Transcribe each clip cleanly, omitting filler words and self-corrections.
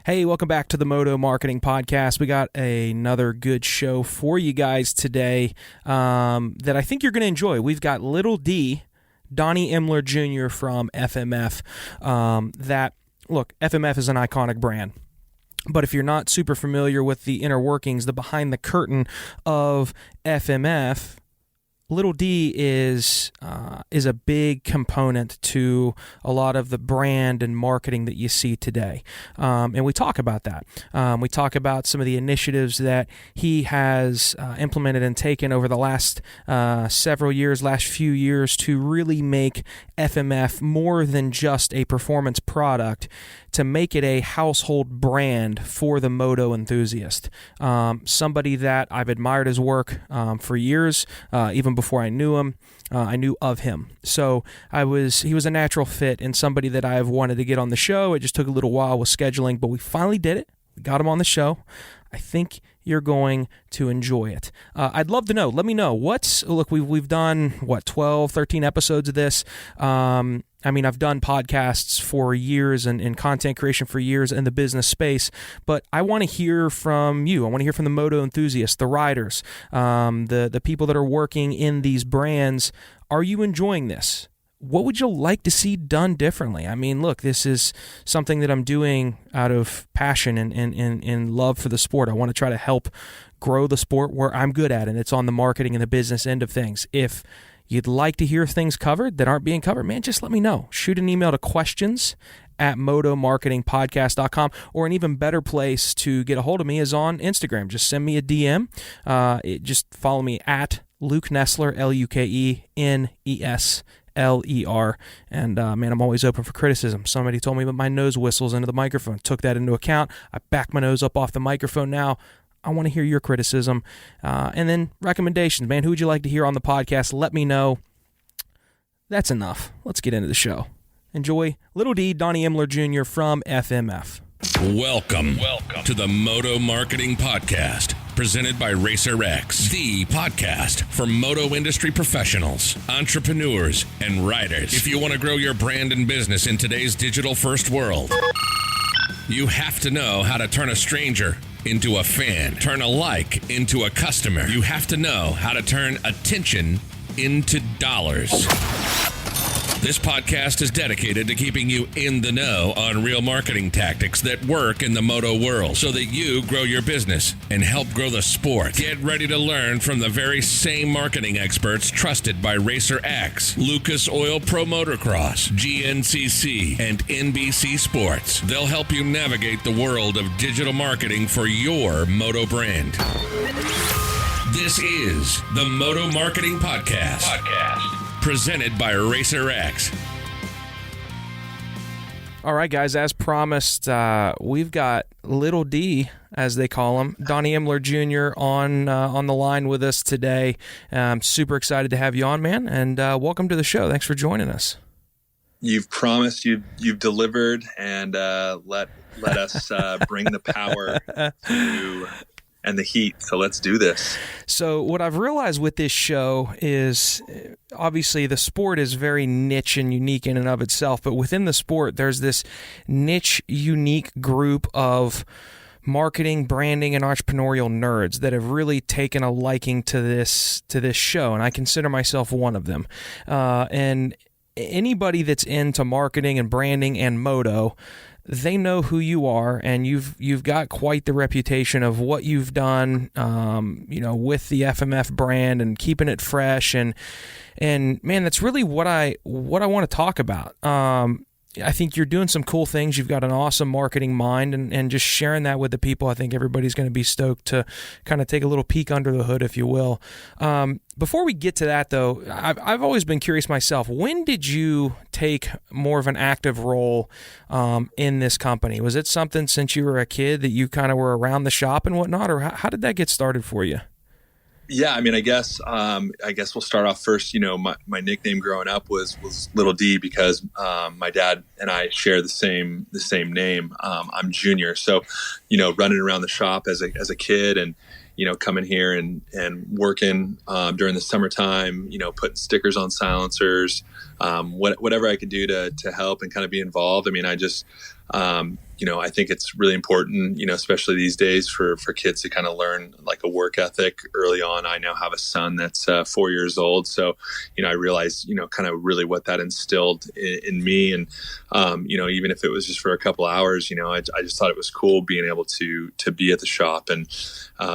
Hey, welcome back to the Moto Marketing Podcast. We got another good show for you guys today that I think you're going to enjoy. We've got Lil D, Donny Emler Jr. from FMF. Look, FMF is an iconic brand. But if you're not super familiar with the inner workings, the behind the curtain of FMF, Lil D is a big component to a lot of the brand and marketing that you see today, and we talk about that. We talk about some of the initiatives that he has implemented and taken over the last last few years to really make FMF more than just a performance product, to make it a household brand for the moto enthusiast. Somebody that I've admired his work for years, even before I knew him. I knew of him. So he was a natural fit and somebody that I've wanted to get on the show. It just took a little while with scheduling, but we finally did it. We got him on the show. I think you're going to enjoy it. I'd love to know. Let me know. We've done, 12, 13 episodes of this. I've done podcasts for years and content creation for years in the business space, but I want to hear from you. I want to hear from the moto enthusiasts, the riders, the people that are working in these brands. Are you enjoying this? What would you like to see done differently? Look, this is something that I'm doing out of passion and love for the sport. I want to try to help grow the sport where I'm good at, and it's on the marketing and the business end of things. If you'd like to hear things covered that aren't being covered, man, just let me know. Shoot an email to questions@motomarketingpodcast.com, or an even better place to get a hold of me is on Instagram. Just send me a DM. Just follow me at Luke Nesler, LukeNesler. And I'm always open for criticism. Somebody told me that my nose whistles into the microphone. Took that into account. I back my nose up off the microphone now. I want to hear your criticism. And then recommendations, man. Who would you like to hear on the podcast? Let me know. That's enough. Let's get into the show. Enjoy Lil D, Donny Emler Jr. from FMF. Welcome to the Moto Marketing Podcast, presented by RacerX, the podcast for moto industry professionals, entrepreneurs, and riders. If you want to grow your brand and business in today's digital-first world, you have to know how to turn a stranger into a fan, turn a like into a customer. You have to know how to turn attention into dollars. This podcast is dedicated to keeping you in the know on real marketing tactics that work in the moto world so that you grow your business and help grow the sport. Get ready to learn from the very same marketing experts trusted by RacerX, Lucas Oil Pro Motocross, GNCC, and NBC Sports. They'll help you navigate the world of digital marketing for your moto brand. This is the Moto Marketing Podcast. Presented by RacerX. All right, guys, as promised, we've got Lil D, as they call him, Donny Emler Jr. on the line with us today. I'm super excited to have you on, man, and welcome to the show. Thanks for joining us. You've promised, you've delivered, and let us bring the power to and the heat. So let's do this. So what I've realized with this show is, obviously the sport is very niche and unique in and of itself, but within the sport, there's this niche, unique group of marketing, branding, and entrepreneurial nerds that have really taken a liking to this show, and I consider myself one of them. And anybody that's into marketing and branding and moto, they know who you are, and you've got quite the reputation of what you've done, with the FMF brand and keeping it fresh, and man, that's really what I want to talk about. I think you're doing some cool things. You've got an awesome marketing mind, and just sharing that with the people, I think everybody's going to be stoked to kind of take a little peek under the hood, if you will. Before we get to that, though, I've always been curious myself. When did you take more of an active role in this company? Was it something since you were a kid that you kind of were around the shop and whatnot, or how did that get started for you? Yeah, I guess we'll start off first. My nickname growing up was Lil D because my dad and I share the same name. I'm Junior, so running around the shop as a kid, and coming here and working during the summertime. Putting stickers on silencers, whatever I could do to help and kind of be involved. I just I think it's really important, especially these days for kids to kind of learn like a work ethic early on. I now have a son that's 4 years old. So, I realized, kind of really what that instilled in me. And, even if it was just for a couple hours, I just thought it was cool being able to be at the shop. And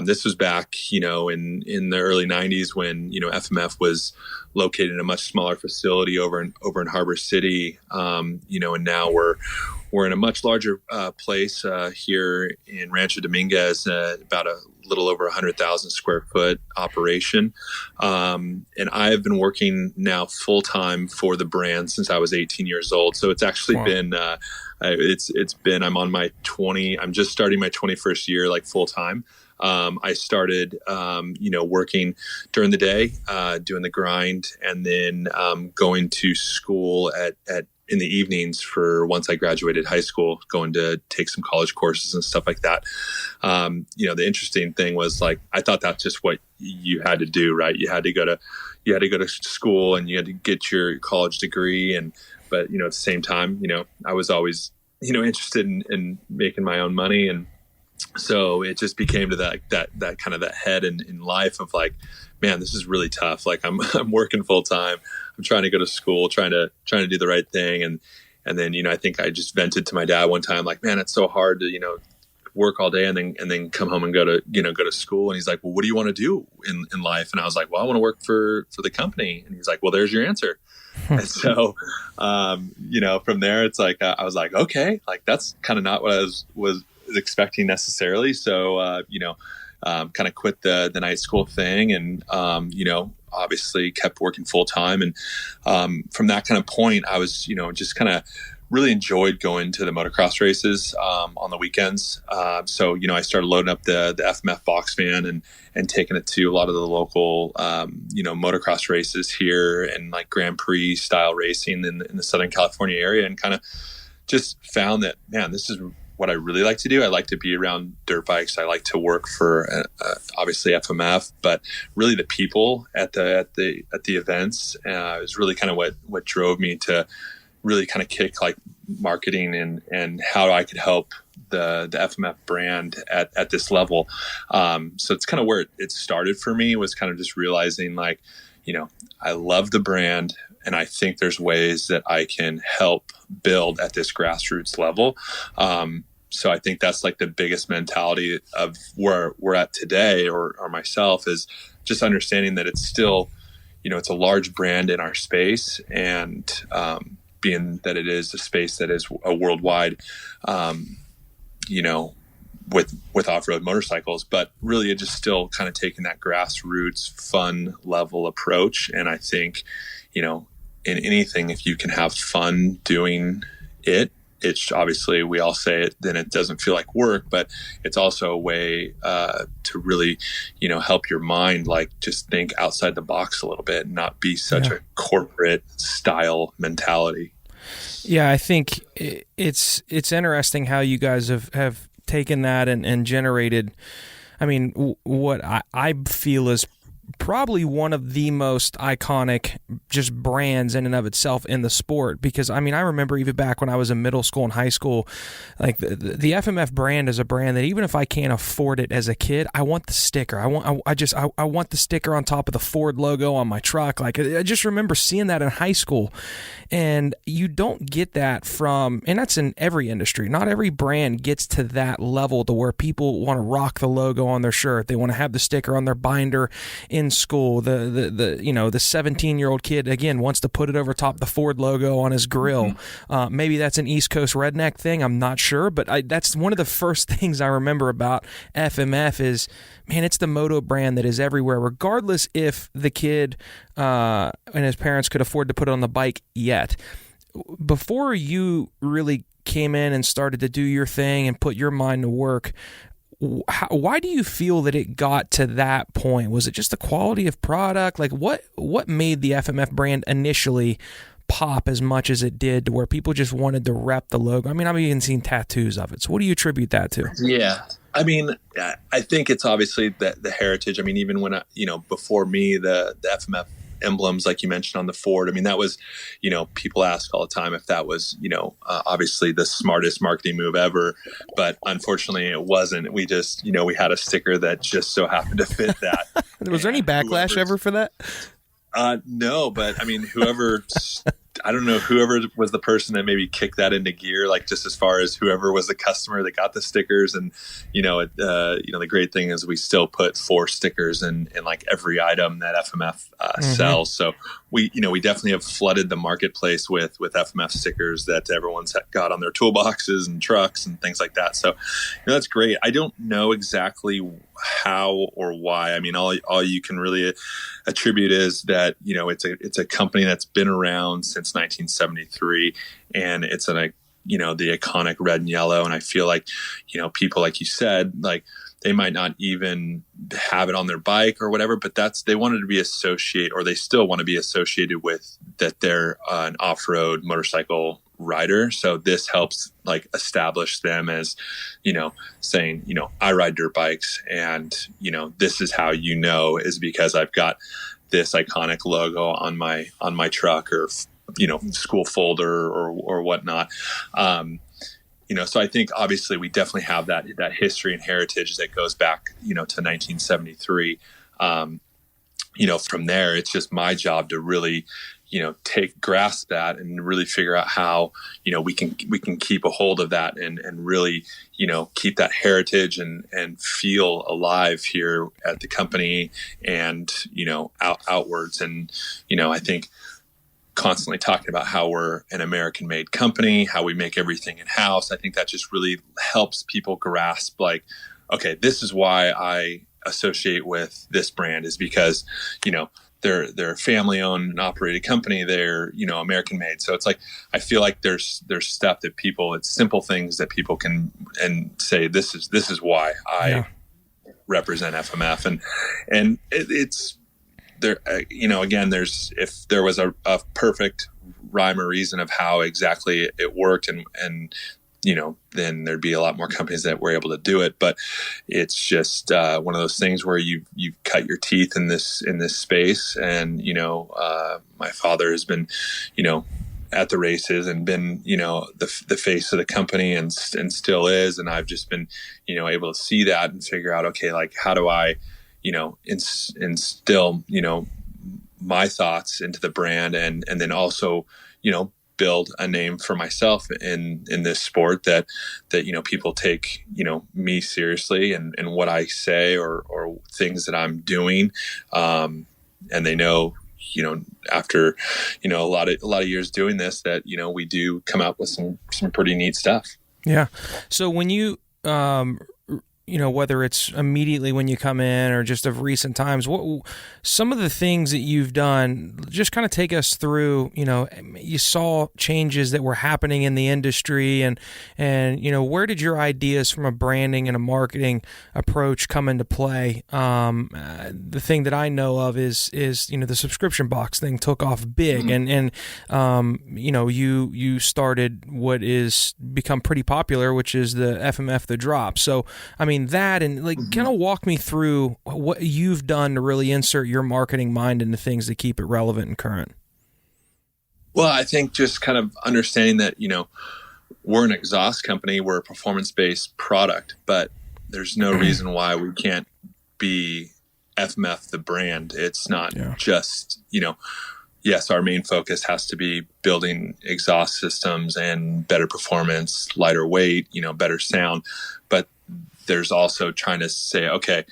this was back, in the early 90s when, FMF was located in a much smaller facility over in Harbor City, and now we're in a much larger place here in Rancho Dominguez, about a little over 100,000 square foot operation. And I have been working now full time for the brand since I was 18 years old. So it's actually been, I'm just starting my 21st year, like full time. I started, working during the day, doing the grind, and then going to school in the evenings for once I graduated high school, going to take some college courses and stuff like that. The interesting thing was like, I thought that's just what you had to do, right? You had to go to school and you had to get your college degree. But at the same time, I was always, interested in making my own money. And so it just became to that kind of that head in life of like, man, this is really tough. Like I'm working full time. I'm trying to go to school, trying to do the right thing. And then, I think I just vented to my dad one time, like, man, it's so hard to, work all day and then come home and go to school. And he's like, well, what do you want to do in life? And I was like, well, I want to work for the company. And he's like, well, there's your answer. And so, from there, it's like, I was like, okay, like that's kind of not what I was expecting necessarily. So, kind of quit the night school thing and, obviously kept working full time. And from that kind of point, I was, just kind of really enjoyed going to the motocross races on the weekends. So, I started loading up the FMF box van and taking it to a lot of the local, motocross races here and like Grand Prix style racing in the Southern California area, and kind of just found that, man, this is what I really like to do. I like to be around dirt bikes. I like to work for obviously FMF, but really the people at the events is really kind of what drove me to really kind of kick like marketing and how I could help the FMF brand at this level. So it's kind of where it started for me, was kind of just realizing like, I love the brand and I think there's ways that I can help build at this grassroots level. So I think that's like the biggest mentality of where we're at today, or myself, is just understanding that it's still, it's a large brand in our space, and being that it is a space that is a worldwide, with off-road motorcycles, but really it just still kind of taking that grassroots fun level approach. And I think, in anything, if you can have fun doing it, it's obviously, we all say it, then it doesn't feel like work, but it's also a way to really, help your mind, like just think outside the box a little bit and not be such a corporate style mentality. Yeah, I think it's interesting how you guys have taken that and generated, I mean, what I feel is probably one of the most iconic just brands in and of itself in the sport. Because I mean, I remember even back when I was in middle school and high school, like the FMF brand is a brand that even if I can't afford it as a kid, I want the sticker. I want the sticker on top of the Ford logo on my truck. Like I just remember seeing that in high school, and you don't get that from, and that's in every industry. Not every brand gets to that level to where people want to rock the logo on their shirt. They want to have the sticker on their binder in school. The 17-year-old kid, again, wants to put it over top the Ford logo on his grill. Maybe that's an East Coast redneck thing. I'm not sure, but that's one of the first things I remember about FMF is, man, it's the Moto brand that is everywhere, regardless if the kid and his parents could afford to put it on the bike yet. Before you really came in and started to do your thing and put your mind to work, why do you feel that it got to that point? Was it just the quality of product? Like what made the FMF brand initially pop as much as it did, to where people just wanted to rep the logo? I mean, I've even seen tattoos of it. So what do you attribute that to? Yeah. I mean, I think it's obviously the heritage. I mean, even when before me, the FMF emblems like you mentioned on the Ford. I mean, that was, people ask all the time if that was, obviously the smartest marketing move ever, but unfortunately it wasn't. We just, we had a sticker that just so happened to fit that. Was there any backlash ever for that? No, but I mean, whoever was the person that maybe kicked that into gear, like just as far as whoever was the customer that got the stickers. And, the great thing is we still put 4 stickers in like every item that FMF sells. So we definitely have flooded the marketplace with FMF stickers that everyone's got on their toolboxes and trucks and things like that. So that's great. I don't know exactly how or why. I mean, all you can really attribute is that, it's a company that's been around since 1973, and it's the iconic red and yellow. And I feel like, people, like you said, like they might not even have it on their bike or whatever, but they wanted to be associated, or they still want to be associated with that they're an off-road motorcycle rider. So this helps like establish them as, saying, I ride dirt bikes, and, this is how is because I've got this iconic logo on my truck or, school folder or whatnot. So I think obviously we definitely have that history and heritage that goes back, to 1973. From there, it's just my job to really, grasp that and really figure out how, we can keep a hold of that and really, keep that heritage and feel alive here at the company and, outwards. And, I think constantly talking about how we're an American-made company, how we make everything in-house. I think that just really helps people grasp, like, okay, this is why I associate with this brand, is because, they're a family-owned and operated company. They're, American-made. So it's like, I feel like there's stuff that it's simple things that people can and say, this is why I represent FMF, and it's there. Again, if there was a perfect rhyme or reason of how exactly it worked, and then there'd be a lot more companies that were able to do it. But it's just one of those things where you cut your teeth in this space. And, my father has been, at the races and been, the face of the company and still is. And I've just been, able to see that and figure out, okay, like, how do I, instill, my thoughts into the brand and then also, build a name for myself in this sport that people take me seriously and what I say or things that I'm doing, and they know after a lot of years doing this that we do come out with some pretty neat stuff. Yeah. So when you whether it's immediately when you come in or just of recent times, what some of the things that you've done, just kind of take us through, you saw changes that were happening in the industry and where did your ideas from a branding and a marketing approach come into play? The thing that I know of is the subscription box thing took off big and you started what is become pretty popular, which is the FMF The Drop. So, I mean, that and kind of walk me through what you've done to really insert your marketing mind into things to keep it relevant and current. Well, I think just kind of understanding that, we're an exhaust company, we're a performance-based product, but there's no reason why we can't be FMF the brand. It's not just, yes, our main focus has to be building exhaust systems and better performance, lighter weight, better sound, but there's also trying to say, okay,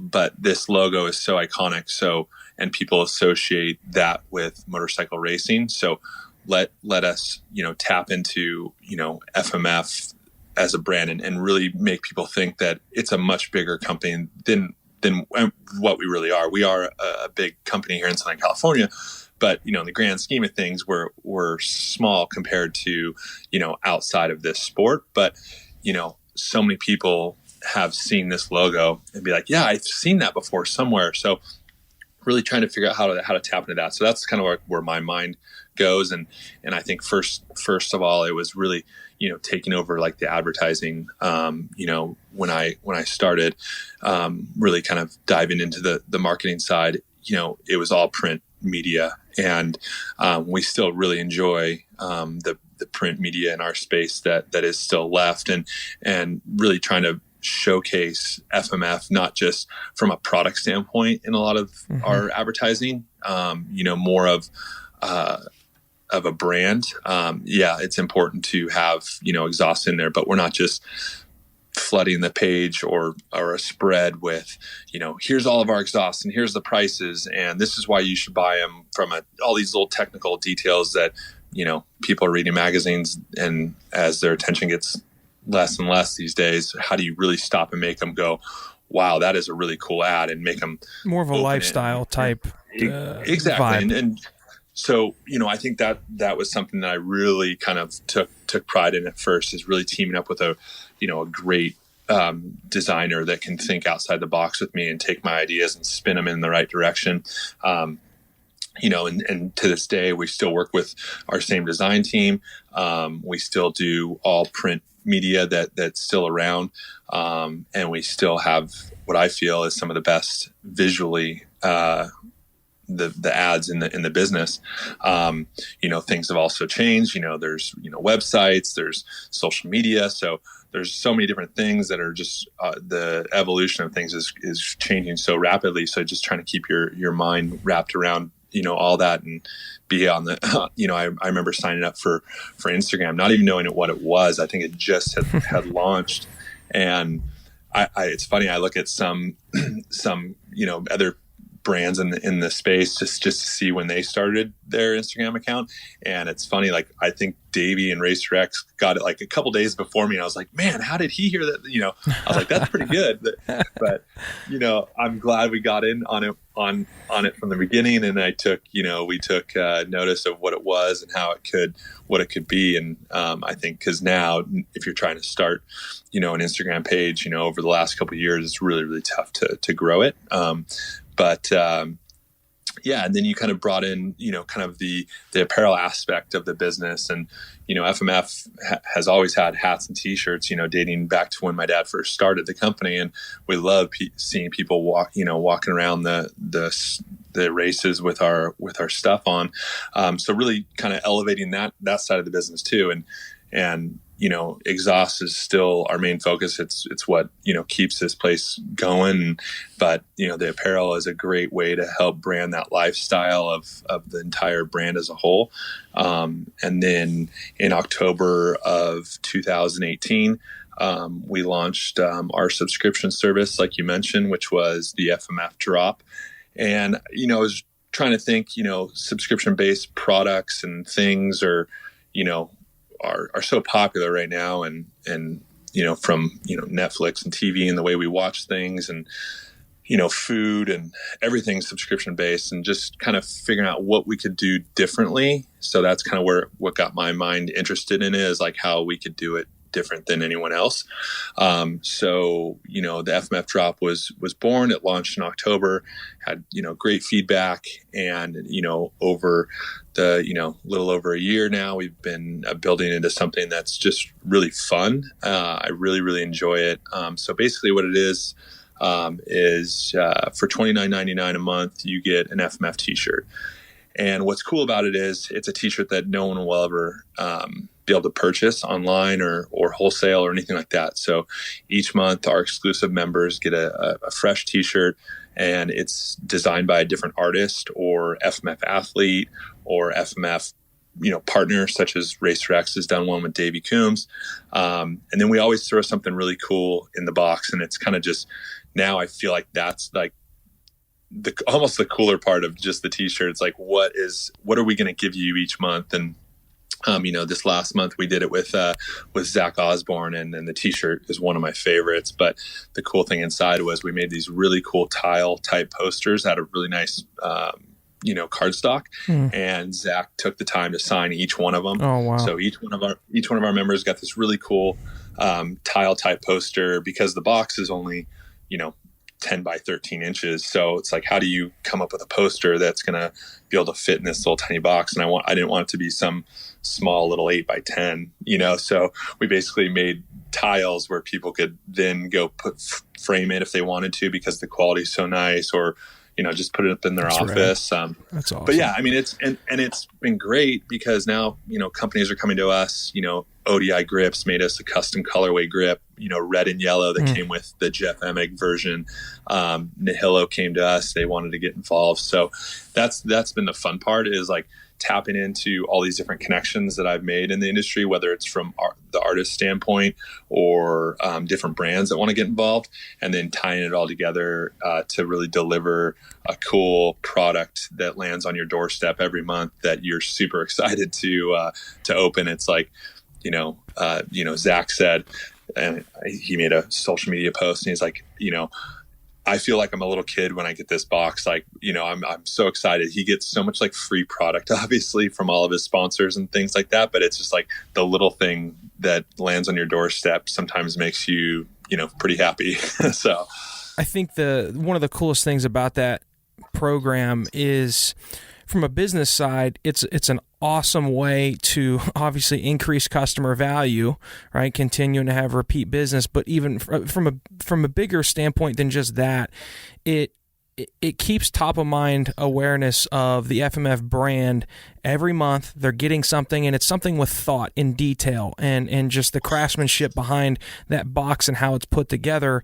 but this logo is so iconic. So, and people associate that with motorcycle racing. So let us, tap into, FMF as a brand and really make people think that it's a much bigger company than what we really are. We are a big company here in Southern California, but, in the grand scheme of things, we're small compared to, outside of this sport. But, so many people have seen this logo and be like, yeah, I've seen that before somewhere. So really trying to figure out how to tap into that. So that's kind of where my mind goes. And I think first of all, it was really, taking over like the advertising, when I started, really kind of diving into the marketing side, it was all print media. And we still really enjoy the print media in our space that is still left, and really trying to showcase FMF, not just from a product standpoint in a lot of our advertising, more of a brand. It's important to have, exhaust in there, but we're not just flooding the page or a spread with, here's all of our exhausts and here's the prices and this is why you should buy them, from all these little technical details that, people are reading magazines, and as their attention gets less and less these days, how do you really stop and make them go, wow, that is a really cool ad, and make them more of a lifestyle type exactly vibe. And so, I think that was something that I really kind of took pride in at first, is really teaming up with a great designer that can think outside the box with me and take my ideas and spin them in the right direction. And to this day, we still work with our same design team. We still do all print media that's still around. And we still have what I feel is some of the best visually, the ads in the business. Things have also changed. There's websites, there's social media, so there's so many different things that are just the evolution of things is changing so rapidly. So just trying to keep your mind wrapped around all that and be on the I remember signing up for Instagram, not even knowing what it was. I think it just had launched, and I it's funny, I look at some other brands in the space just to see when they started their Instagram account. And it's funny, like, I think Davey and Racer X got it like a couple days before me. And I was like, man, how did he hear that? I was like, that's pretty good. But I'm glad we got in on it from the beginning. And we took notice of what it was and what it could be. And I think, because now if you're trying to start, an Instagram page, over the last couple of years, it's really, really tough to grow it. And then you kind of brought in, kind of the apparel aspect of the business. And, FMF has always had hats and t-shirts, dating back to when my dad first started the company. And we love seeing people walking around the races with our stuff on. So really kind of elevating that side of the business too. And exhaust is still our main focus. It's what, keeps this place going. But, the apparel is a great way to help brand that lifestyle of the entire brand as a whole. And then in October of 2018, we launched our subscription service, like you mentioned, which was the FMF Drop. And, I was trying to think, subscription-based products and things are so popular right now, and from Netflix and TV and the way we watch things, and food and everything subscription based, and just kind of figuring out what we could do differently. So that's kind of what got my mind interested in it, is like how we could do it different than anyone else. So the FMF Drop was born. It launched in October, had great feedback, and over the little over a year now, we've been building into something that's just really fun. I really, really enjoy it. So basically what it is for $29.99 a month, you get an FMF t-shirt. And what's cool about it is it's a t-shirt that no one will ever be able to purchase online or wholesale or anything like that. So each month our exclusive members get a fresh t-shirt, and it's designed by a different artist or FMF athlete or FMF partner, such as Racer X has done one with Davey Coombs. And then we always throw something really cool in the box, and it's kind of just, now I feel like that's like almost the cooler part of just the t-shirt. It's like, what are we going to give you each month? And this last month we did it with Zach Osborne, and the t-shirt is one of my favorites. But the cool thing inside was we made these really cool tile type posters out of really nice cardstock, and Zach took the time to sign each one of them. Oh wow! So each one of our members got this really cool tile type poster, because the box is only 10 by 13 inches. So it's like, how do you come up with a poster that's going to be able to fit in this little tiny box? And I didn't want it to be some small little 8 by 10, so we basically made tiles where people could then go frame it if they wanted to, because the quality is so nice, or just put it up in their office. That's awesome. But yeah, I mean, it's been great because now, companies are coming to us, ODI grips made us a custom colorway grip, red and yellow that came with the Jeff Emig version. Nihilo came to us. They wanted to get involved. So that's been the fun part, is like tapping into all these different connections that I've made in the industry, whether it's from the artist standpoint or different brands that want to get involved, and then tying it all together to really deliver a cool product that lands on your doorstep every month that you're super excited to open. It's like, Zach said, and he made a social media post, and he's like, I feel like I'm a little kid when I get this box. Like, I'm so excited. He gets so much like free product, obviously, from all of his sponsors and things like that. But it's just like the little thing that lands on your doorstep sometimes makes you, pretty happy. So I think one of the coolest things about that program is, from a business side, it's an awesome way to obviously increase customer value, right? Continuing to have repeat business, but even from a bigger standpoint than just that, it keeps top of mind awareness of the FMF brand. Every month they're getting something, and it's something with thought in detail and just the craftsmanship behind that box and how it's put together.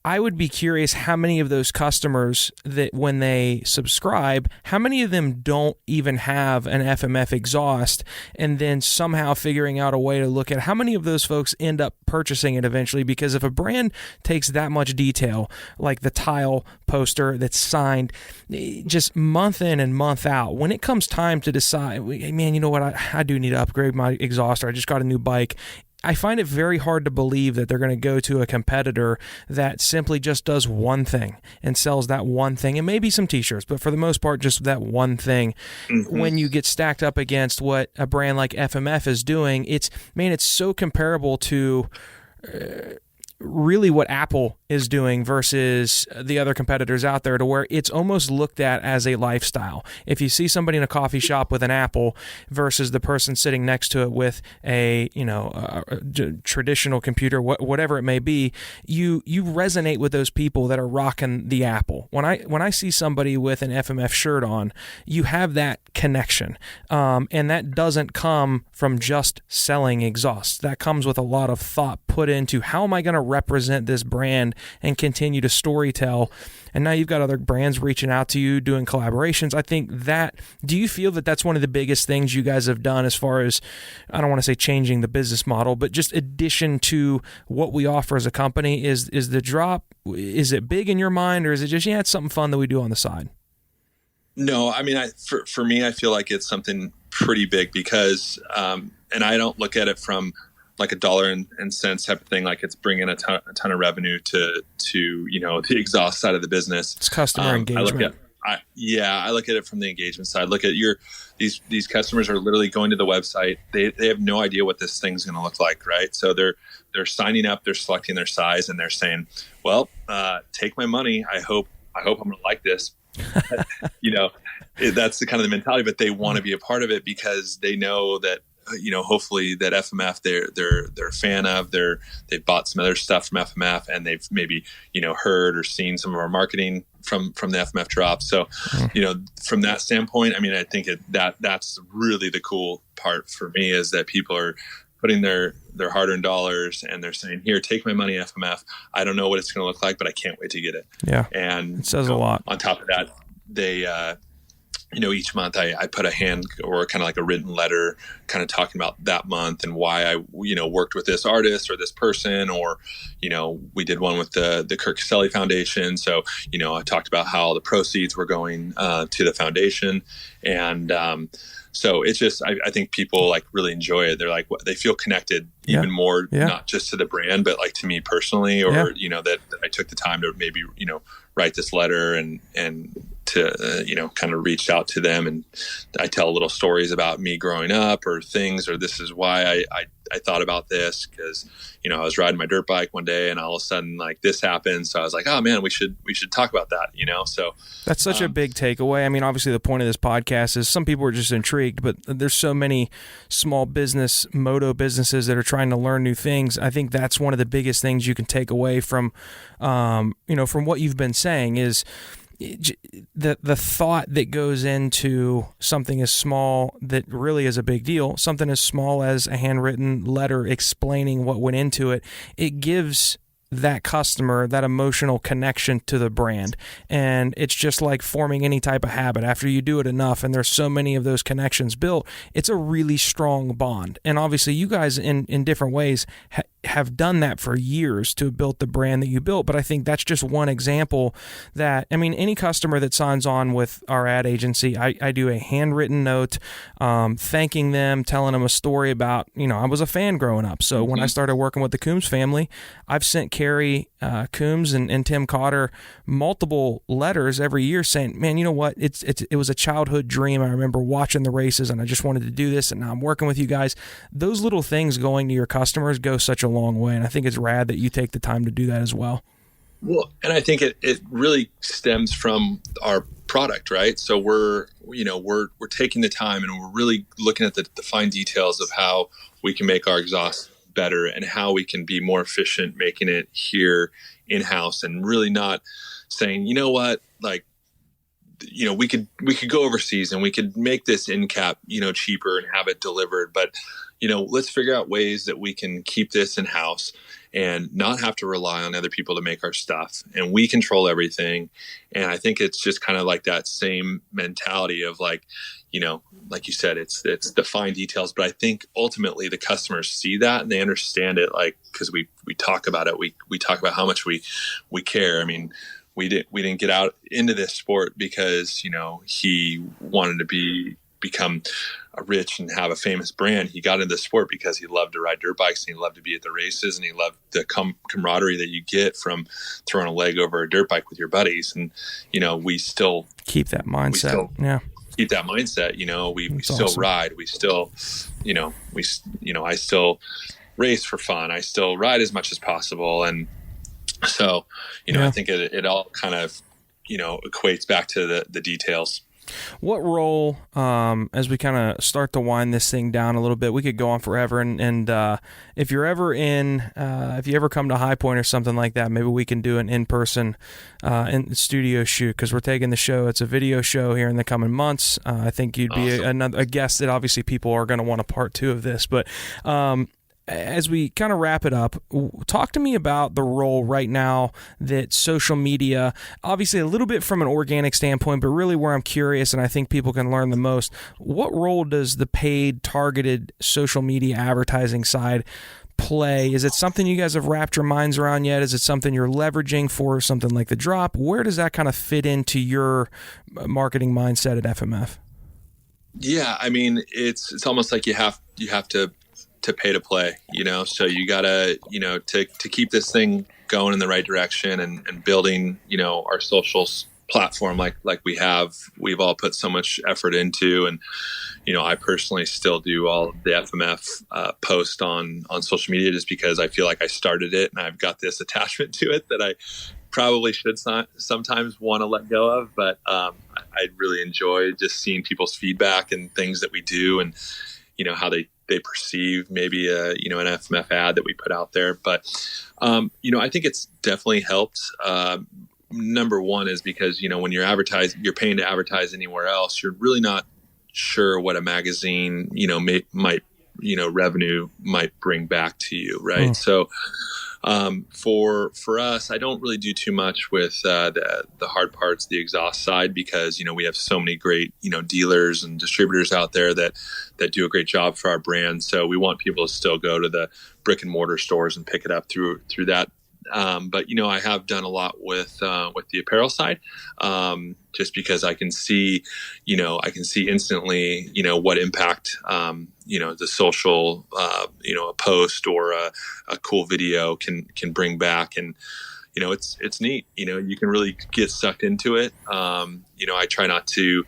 I would be curious how many of those customers that when they subscribe, how many of them don't even have an FMF exhaust, and then somehow figuring out a way to look at how many of those folks end up purchasing it eventually. Because if a brand takes that much detail, like the tile poster that's signed just month in and month out, when it comes time to decide, man, you know what, I do need to upgrade my exhaust, or I just got a new bike, I find it very hard to believe that they're going to go to a competitor that simply just does one thing and sells that one thing, and maybe some t-shirts, but for the most part, just that one thing. Mm-hmm. When you get stacked up against what a brand like FMF is doing, it's so comparable to really what Apple is doing versus the other competitors out there, to where it's almost looked at as a lifestyle. If you see somebody in a coffee shop with an Apple versus the person sitting next to it with a traditional computer, whatever it may be, you resonate with those people that are rocking the Apple. When I see somebody with an FMF shirt on, you have that connection, and that doesn't come from just selling exhausts. That comes with a lot of thought put into how am I going to represent this brand and continue to storytell. And now you've got other brands reaching out to you, doing collaborations. I think do you feel that that's one of the biggest things you guys have done as far as, I don't want to say changing the business model, but just addition to what we offer as a company? Is the drop, is it big in your mind, or is it just, it's something fun that we do on the side? No, I mean, for me, I feel like it's something pretty big because, and I don't look at it from like a dollar and cents type of thing, like it's bringing a ton of revenue to the exhaust side of the business. It's customer engagement. I look at it from the engagement side. Look at these customers are literally going to the website. They have no idea what this thing's going to look like, right? So they're signing up, they're selecting their size, and they're saying, well, take my money. I hope I'm going to like this. That's the kind of the mentality, but they want to be a part of it because they know that, hopefully that FMF they're a fan of. They've bought some other stuff from FMF, and they've maybe heard or seen some of our marketing from the FMF drop. So from that standpoint, I mean, I think that's really the cool part for me, is that people are putting their hard-earned dollars, and they're saying, here, take my money, FMF. I don't know what it's going to look like, but I can't wait to get it. Yeah, and it says a lot. On top of that, they each month I put a hand or kind of like a written letter kind of talking about that month and why I, worked with this artist or this person, or, we did one with the Kirk Caselli Foundation. So, I talked about how the proceeds were going to the foundation. And so it's just, I think people like really enjoy it. They're like, they feel connected even more, not just to the brand, but like to me personally, or, that I took the time to maybe, write this letter and to, kind of reach out to them. And I tell little stories about me growing up or things, or this is why I thought about this, because, I was riding my dirt bike one day and all of a sudden like this happened. So I was like, oh man, we should talk about that, so. That's such a big takeaway. I mean, obviously the point of this podcast is some people are just intrigued, but there's so many small business, moto businesses that are trying to learn new things. I think that's one of the biggest things you can take away from, from what you've been saying is, the thought that goes into something as small that really is a big deal, something as small as a handwritten letter explaining what went into it, it gives that customer that emotional connection to the brand. And it's just like forming any type of habit. After you do it enough and there's so many of those connections built, it's a really strong bond. And obviously you guys in different ways have done that for years to have built the brand that you built. But I think that's just one example that, I mean, any customer that signs on with our ad agency, I do a handwritten note, thanking them, telling them a story about, I was a fan growing up. So when I started working with the Coombs family, I've sent Carrie Coombs and Tim Cotter multiple letters every year saying, man, you know what? It was a childhood dream. I remember watching the races and I just wanted to do this. And now I'm working with you guys. Those little things going to your customers go such a long way. And I think it's rad that you take the time to do that as well. Well, and I think it really stems from our product, right? So we're taking the time and we're really looking at the fine details of how we can make our exhaust better and how we can be more efficient making it here in-house, and really not saying, you know what, like, we could go overseas and we could make this end cap, cheaper and have it delivered. But, let's figure out ways that we can keep this in-house and not have to rely on other people to make our stuff. And we control everything. And I think it's just kind of like that same mentality of like, like you said, it's the fine details. But I think ultimately the customers see that and they understand it, like, because we talk about it. We talk about how much we care. I mean, we didn't get out into this sport because, he wanted to become rich and have a famous brand. He got into the sport because he loved to ride dirt bikes and he loved to be at the races and he loved the camaraderie that you get from throwing a leg over a dirt bike with your buddies. And, we still keep that mindset. Keep that mindset. We still awesome. Ride. We still, I still race for fun. I still ride as much as possible. And so, I think it all kind of, equates back to the details. What role, as we kind of start to wind this thing down a little bit, we could go on forever. And if you're ever if you ever come to High Point or something like that, maybe we can do an in-person in studio shoot, because we're taking the show. It's a video show here in the coming months. I think you'd be a guest that obviously people are going to want a part 2 of this. But as we kind of wrap it up, talk to me about the role right now that social media, obviously a little bit from an organic standpoint, but really where I'm curious and I think people can learn the most, what role does the paid targeted social media advertising side play? Is it something you guys have wrapped your minds around yet? Is it something you're leveraging for something like the drop? Where does that kind of fit into your marketing mindset at FMF? Yeah, I mean, it's almost like you have to pay to play, so you gotta, to keep this thing going in the right direction and building, our socials platform like we've all put so much effort into. And, I personally still do all the FMF post on social media just because I feel like I started it and I've got this attachment to it that I probably should sometimes want to let go of. But I really enjoy just seeing people's feedback and things that we do and, how they perceive maybe an FMF ad that we put out there. But, I think it's definitely helped. Number one is because, when you're paying to advertise anywhere else, you're really not sure what a magazine, might, revenue might bring back to you. Right. Mm. So, for us, I don't really do too much with the hard parts, the exhaust side, because we have so many great dealers and distributors out there that do a great job for our brand. So we want people to still go to the brick and mortar stores and pick it up through that. But I have done a lot with the apparel side, just because I can see instantly what impact the social a post or a cool video can bring back. And it's neat. You can really get sucked into it. I try not to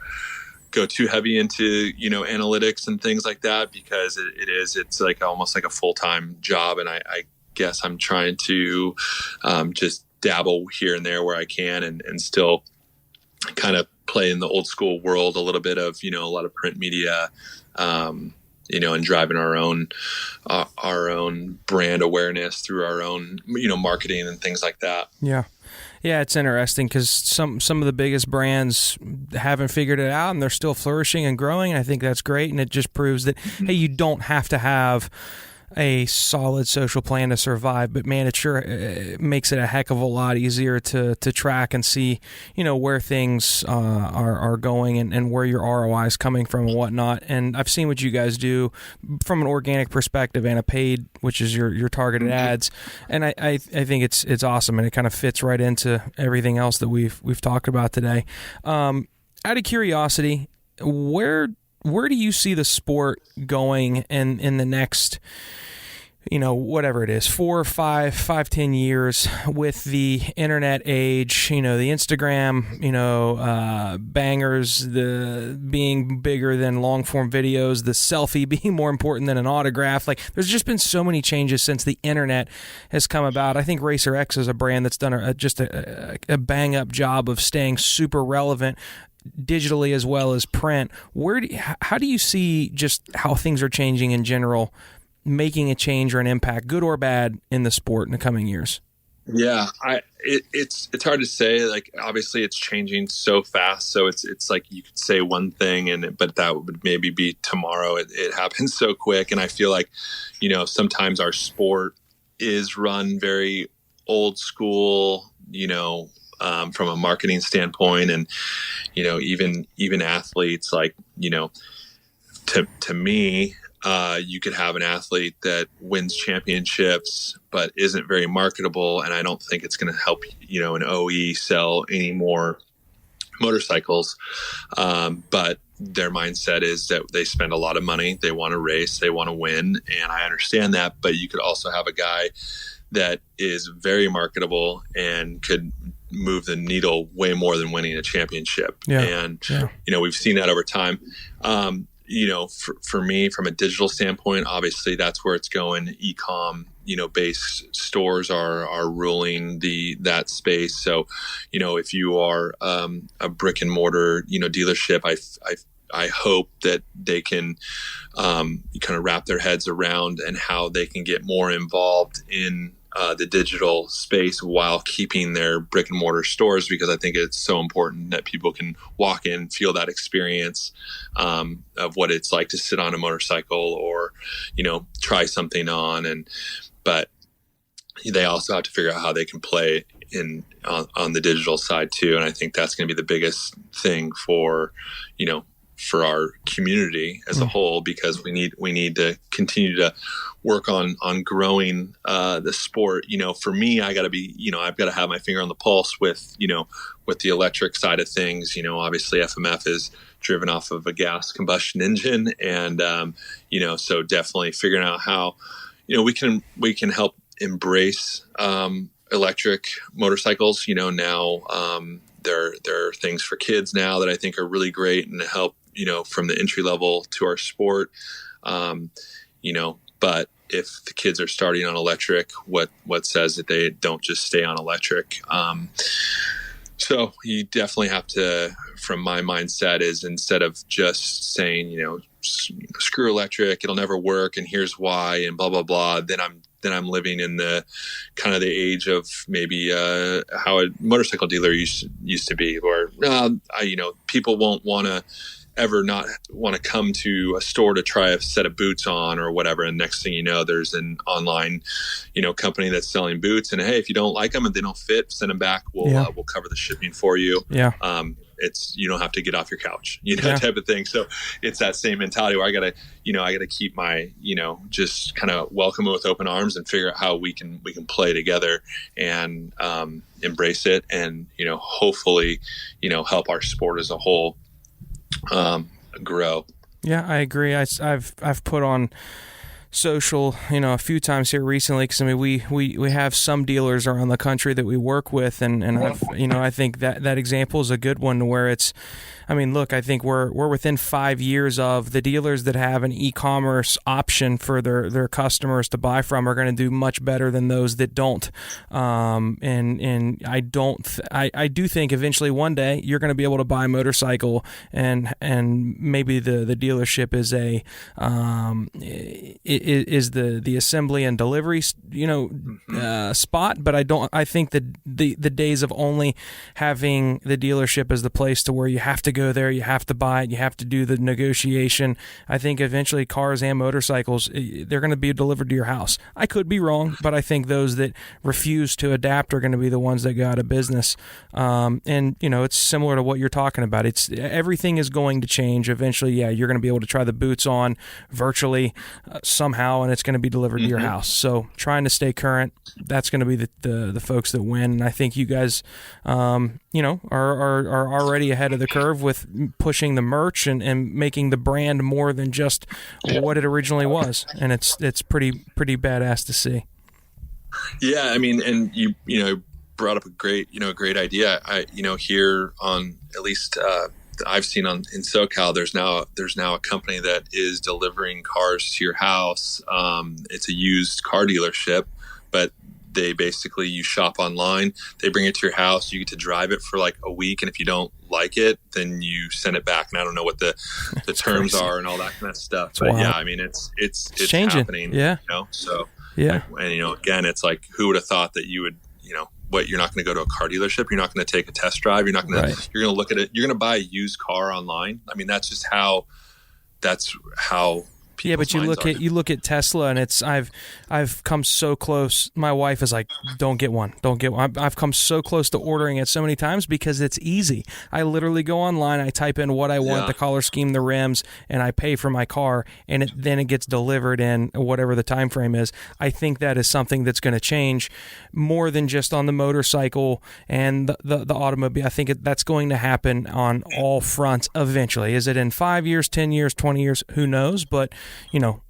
go too heavy into analytics and things like that, because it's like almost like a full-time job, and I guess I'm trying to just dabble here and there where I can and still kind of play in the old school world a little bit of a lot of print media, and driving our own brand awareness through our own, marketing and things like that. Yeah. Yeah, it's interesting because some of the biggest brands haven't figured it out, and they're still flourishing and growing, and I think that's great, and it just proves that, hey, you don't have to have a solid social plan to survive, but man, it sure makes it a heck of a lot easier to track and see, where things are going and where your ROI is coming from and whatnot. And I've seen what you guys do from an organic perspective and a paid, which is your targeted ads, and I think it's awesome, and it kind of fits right into everything else that we've talked about today. Out of curiosity, where do you see the sport going in the next, whatever it is, 4 or 5, 10 years with the internet age, the Instagram, bangers, the being bigger than long form videos, the selfie being more important than an autograph. Like, there's just been so many changes since the internet has come about. I think Racer X is a brand that's done a bang up job of staying super relevant digitally as well as print. How do you see just how things are changing in general, making a change or an impact, good or bad, in the sport in the coming years? Yeah, it's hard to say. Like, obviously it's changing so fast. So it's like you could say one thing but that would maybe be tomorrow. It happens so quick. And I feel like, sometimes our sport is run very old school, from a marketing standpoint, and even athletes, like, to me, you could have an athlete that wins championships but isn't very marketable, and I don't think it's going to help an OE sell any more motorcycles, but their mindset is that they spend a lot of money, they want to race, they want to win, and I understand that. But you could also have a guy that is very marketable and could move the needle way more than winning a championship. And we've seen that over time. For me, from a digital standpoint, obviously that's where it's going. E-com, based stores are ruling that space. So, if you are a brick and mortar, dealership, I hope that they can kind of wrap their heads around and how they can get more involved in the digital space while keeping their brick and mortar stores, because I think it's so important that people can walk in, feel that experience of what it's like to sit on a motorcycle or, try something on. But they also have to figure out how they can play on the digital side too. And I think that's going to be the biggest thing for our community as a whole, because we need to continue to work on growing the sport. For me, I got to be, I've got to have my finger on the pulse with the electric side of things. Obviously FMF is driven off of a gas combustion engine, and so definitely figuring out how we can help embrace electric motorcycles. Now there are things for kids now that I think are really great and help from the entry level to our sport. But if the kids are starting on electric, what says that they don't just stay on electric? So you definitely have to, from my mindset, is instead of just saying, screw electric, it'll never work, and here's why, and blah, blah, blah, then I'm living in the kind of the age of maybe how a motorcycle dealer used to be, where people won't want to ever not want to come to a store to try a set of boots on or whatever. And next thing you know, there's an online, company that's selling boots, and hey, if you don't like them and they don't fit, send them back. We'll cover the shipping for you. Yeah. You don't have to get off your couch, type of thing. So it's that same mentality where I gotta keep my, just kind of welcome it with open arms and figure out how we can play together and embrace it, and, hopefully, help our sport as a whole grow. Yeah, I agree. I've put on social, a few times here recently, because I mean we have some dealers around the country that we work with, and I think that example is a good one where it's, I mean, look, I think we're within 5 years of the dealers that have an e-commerce option for their customers to buy from are going to do much better than those that don't. And I do think eventually one day you're going to be able to buy a motorcycle, and maybe the dealership is the assembly and delivery spot. But I think that the days of only having the dealership as the place to where you have to go there, you have to buy it, you have to do the negotiation. I think eventually cars and motorcycles, they're going to be delivered to your house. I could be wrong, but I think those that refuse to adapt are going to be the ones that go out of business. And it's similar to what you're talking about. It's everything is going to change eventually. Yeah, you're going to be able to try the boots on virtually somehow, and it's going to be delivered to your house. So trying to stay current, that's going to be the folks that win. And I think you guys, are already ahead of the curve with pushing the merch and making the brand more than just what it originally was. And it's pretty badass to see. Yeah, I mean, and you brought up a great idea. Here on, at least I've seen in SoCal, there's now a company that is delivering cars to your house. It's a used car dealership, but they basically, you shop online, they bring it to your house, you get to drive it for like a week, and if you don't like it, then you send it back. And I don't know what the terms crazy. Are and all that kind of stuff. But wow. Yeah, I mean, it's changing. Happening. Yeah. So yeah. And again, it's like, who would have thought that you would, you're not going to go to a car dealership, you're not going to take a test drive, you're not going to, You're going to look at it, you're going to buy a used car online. I mean, that's just how. Yeah, but you look at Tesla, and I've come so close. My wife is like, don't get one. I've come so close to ordering it so many times because it's easy. I literally go online, I type in what I want, the color scheme, the rims, and I pay for my car, and then it gets delivered in whatever the time frame is. I think that is something that's going to change more than just on the motorcycle and the automobile. I think that's going to happen on all fronts eventually. Is it in 5 years, 10 years, 20 years? Who knows? But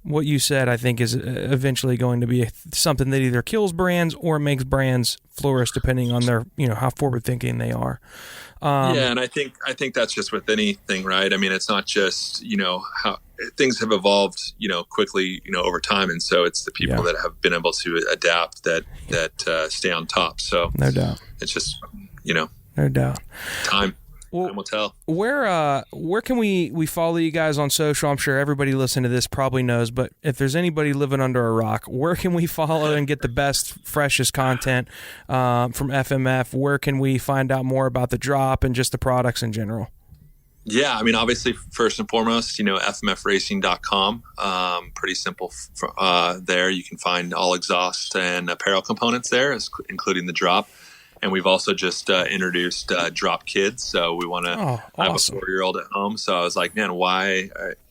what you said, I think, is eventually going to be something that either kills brands or makes brands flourish, depending on their, how forward thinking they are. Yeah, and I think that's just with anything, right? I mean, it's not just how things have evolved, quickly, over time, and so it's the people that have been able to adapt that stay on top. So no doubt, it's just no doubt, time. Well, time will tell. Where can we follow you guys on social? I'm sure everybody listening to this probably knows, but if there's anybody living under a rock, where can we follow and get the best, freshest content from FMF? Where can we find out more about the drop and just the products in general? Yeah, I mean, obviously, first and foremost, FMFracing.com. Pretty simple there. You can find all exhaust and apparel components there, including the drop. And we've also just introduced Drop Kids. So we want to have a 4-year-old at home. So I was like, man, why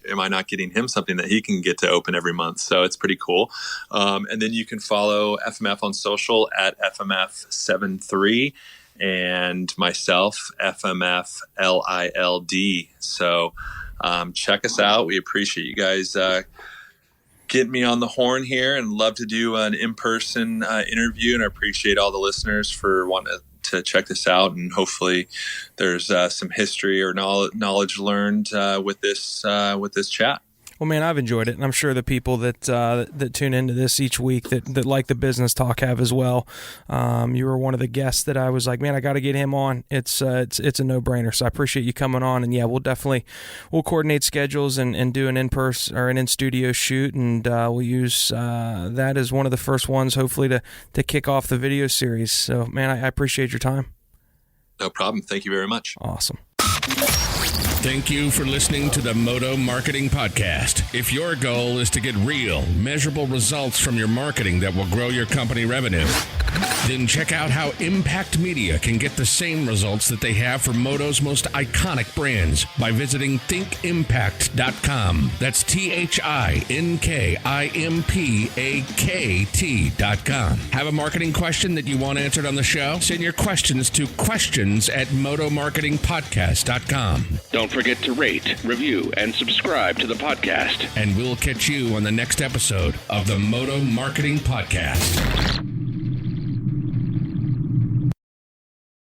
am I not getting him something that he can get to open every month? So it's pretty cool. And then you can follow FMF on social at FMF73 and myself, FMF LILD. So check us out. We appreciate you guys get me on the horn here, and love to do an in-person interview. And I appreciate all the listeners for wanting to check this out. And hopefully there's some history or knowledge learned with this chat. Well, man, I've enjoyed it, and I'm sure the people that tune into this each week that like the business talk have as well. You were one of the guests that I was like, man, I got to get him on. It's a no-brainer. So I appreciate you coming on, and yeah, we'll coordinate schedules and do an in-person or an in-studio shoot, and we'll use that as one of the first ones, hopefully to kick off the video series. So, man, I appreciate your time. No problem. Thank you very much. Awesome. Thank you for listening to the Moto Marketing Podcast. If your goal is to get real, measurable results from your marketing that will grow your company revenue, then check out how Impact Media can get the same results that they have for Moto's most iconic brands by visiting thinkimpact.com. That's THINKIMPAKT.com. Have a marketing question that you want answered on the show? Send your questions to questions@motomarketingpodcast.com. Don't forget to rate, review, and subscribe to the podcast. And we'll catch you on the next episode of the Moto Marketing Podcast.